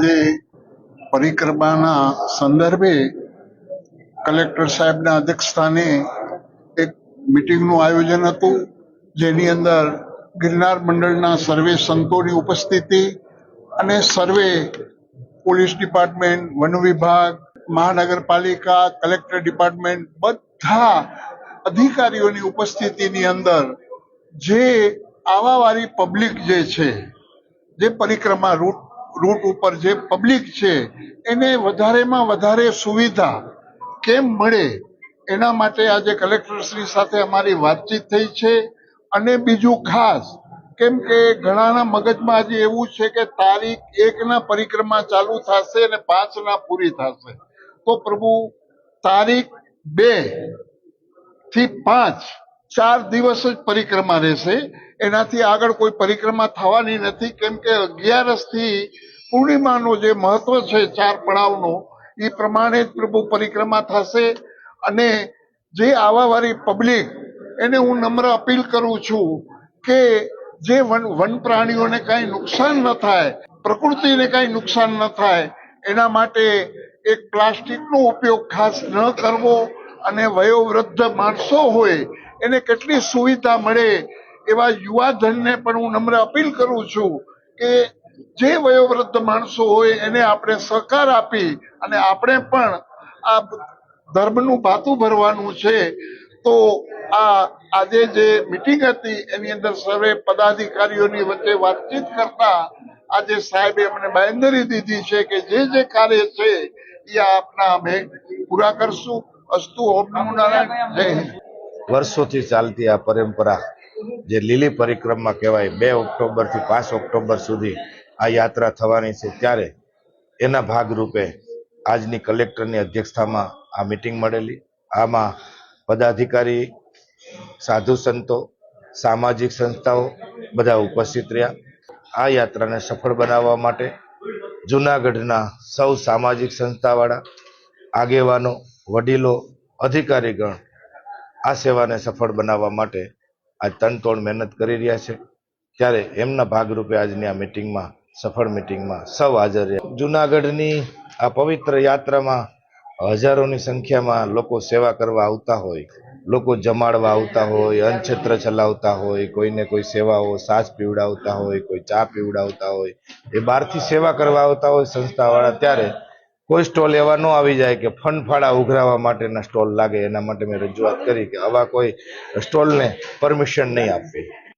આજે પરિક્રમાના સંદર્ભે કલેક્ટર સાહેબના અધ્યક્ષસ્થાને એક મિટિંગનું આયોજન હતું, જેની અંદર ગિરનાર મંડળના સર્વે સંતોની ઉપસ્થિતિ અને સર્વે પોલીસ ડિપાર્ટમેન્ટ, વન વિભાગ, મહાનગરપાલિકા, કલેક્ટર ડિપાર્ટમેન્ટ બધા અધિકારીઓની ઉપસ્થિતિની અંદર જે આવાવાળી પબ્લિક જે છે, જે પરિક્રમા રૂટ ઉપર જે પબ્લિક છે એને વધારેમાં વધારે સુવિધા કેમ મળે એના માટે આજે કલેક્ટરશ્રી સાથે અમારી વાતચીત થઈ છે. અને બીજું ખાસ કેમ કે ઘણાના મગજમાં આજે એવું છે કે તારીખ 1 પરિક્રમા ચાલુ થશે અને 5 પૂરી થશે, તો પ્રભુ તારીખ 2 થી 5 4 દિવસ જ પરિક્રમા રહેશે, એનાથી આગળ કોઈ પરિક્રમા થવાની નથી. કેમ કે 11 થી પૂર્ણિમાનો જે મહત્વ છે 4 પડાવનો, એ પ્રમાણે જ પ્રભુ પરિક્રમા થશે. અને જે આવાવાળી પબ્લિક એને હું નમ્ર અપીલ કરું છું કે જે વન પ્રાણીઓને કાંઈ નુકસાન ન થાય, પ્રકૃતિને કાંઈ નુકસાન ન થાય, એના માટે એક પ્લાસ્ટિકનો ઉપયોગ ખાસ ન કરવો. અને વયોવૃદ્ધ માણસો હોય એને કેટલી સુવિધા મળે એવા યુવાધનને પણ હું નમ્ર અપીલ કરું છું કે જે વયોવૃદ્ધ માણસો હોય એને આપણે સહકાર આપી અને આપણે પણ આ ધર્મનું ભાતું ભરવાનું છે. તો આજે જે મિટિંગ હતી એની અંદર સર્વે પદાધિકારીઓની વચ્ચે વાતચીત કરતા આજે સાહેબે અમને બાંયધરી દીધી છે કે જે કાર્ય છે એ આપના અમે પૂરા કરશું. અસ્તુ. ઓમ નમો નારાયણ. જય હિન્દ. વર્ષોથી ચાલતી આ પરંપરા જે લીલી પરિક્રમા કહેવાય, 2 ઓક્ટોબરથી 5 ઓક્ટોબર સુધી આ યાત્રા થવાની છે, ત્યારે એના ભાગરૂપે આજની કલેક્ટરની અધ્યક્ષતામાં આ મિટિંગ મળેલી. આમાં પદાધિકારી, સાધુ સંતો, સામાજિક સંસ્થાઓ બધા ઉપસ્થિત રહ્યા. આ યાત્રાને સફળ બનાવવા માટે જૂનાગઢના સૌ સામાજિક સંસ્થાવાળા, આગેવાનો, વડીલો, અધિકારીગણ આ સેવાને સફળ બનાવવા માટે આજ તનતોડ મહેનત કરી રહ્યા છે. ત્યારે એમના ભાગરૂપે આજની આ મિટિંગમાં, સફળ મિટિંગમાં સૌ હાજર રહ્યા. જૂનાગઢની આ પવિત્ર યાત્રામાં હજારોની સંખ્યામાં લોકો સેવા કરવા આવતા હોય, લોકો જમાડવા આવતા હોય, અન્નછત્ર ચલાવતા હોય, કોઈને કોઈ સેવાઓ, છાશ પીવડાવતા હોય, કોઈ ચા પીવડાવતા હોય, એ બહારથી સેવા કરવા આવતા હોય સંસ્થાવાળા. ત્યારે કોઈ સ્ટોલ એવા ન આવી જાય કે ફંડફાળા ઉઘરાવવા માટેના સ્ટોલ લાગે. એના માટે મેં રજૂઆત કરી કે આવા કોઈ સ્ટોલને પરમિશન નહીં આપવી.